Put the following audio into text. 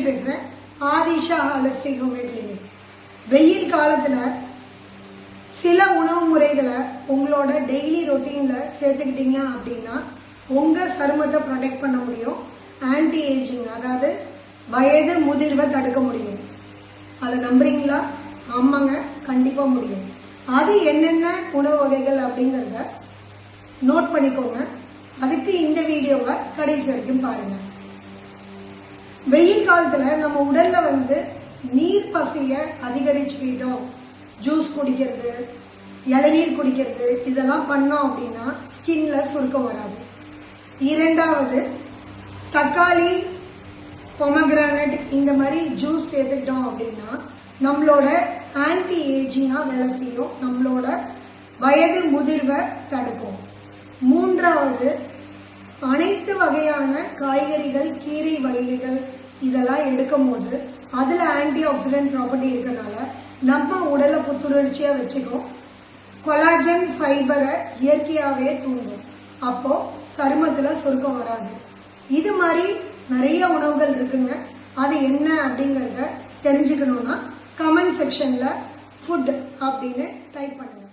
பேசுறேன். Aadhisha holistic homemade clinic. வெயில் காலத்துல சில உணவு முறைகளை உங்களோட டெய்லி ரொட்டீன்ல சேர்த்துக்கிட்டீங்க அப்படின்னா உங்க சருமத்தை ப்ரொடெக்ட் பண்ண முடியும். ஆன்டி ஏஜிங், அதாவது வயது முதிர்வை தடுக்க முடியும். அதை நம்புறீங்களா? ஆமாங்க, கண்டிப்பா முடியும். அது என்னென்ன உணவு வகைகள் அப்படிங்கறத நோட் பண்ணிக்கோங்க. அதுக்கு இந்த வீடியோவை கடைசி வரைக்கும் பாருங்க. வெயில் காலத்துல நம்ம உடல்ல நீர் பசிய அதிகரிச்சுக்கிட்டோம். ஜூஸ் குடிக்கிறது, இளநீர் குடிக்கிறது, இதெல்லாம் பண்ணோம் அப்படின்னா ஸ்கின்ல சுருக்கம் வராது. இரண்டாவது, தக்காளி, பொமகிரானட் இந்த மாதிரி ஜூஸ் சேர்த்துக்கிட்டோம் அப்படின்னா நம்மளோட ஆன்டி ஏஜிங்கா வேலை செய்யும். நம்மளோட வயது முதிர்வை தடுக்கும். மூன்றாவது, அனைத்து வகையான காய்கறிகள், கீரை வகைகள் இதெல்லாம் எடுக்கும் போது அதுல ஆன்டி ஆக்சிடென்ட் ப்ராப்பர்ட்டி இருக்கனால நம்ம உடலை புத்துணர்ச்சியா வச்சுக்கும். கொலாஜன் ஃபைபரை இயற்கையாவே தூண்டும். அப்போ சருமத்துல சுருக்கம் வராது. இது மாதிரி நிறைய உணவுகள் இருக்குங்க. அது என்ன அப்படிங்கறத தெரிஞ்சுக்கணும்னா கமெண்ட் செக்ஷன்ல ஃபுட் அப்படின்னு டைப் பண்ணுங்க.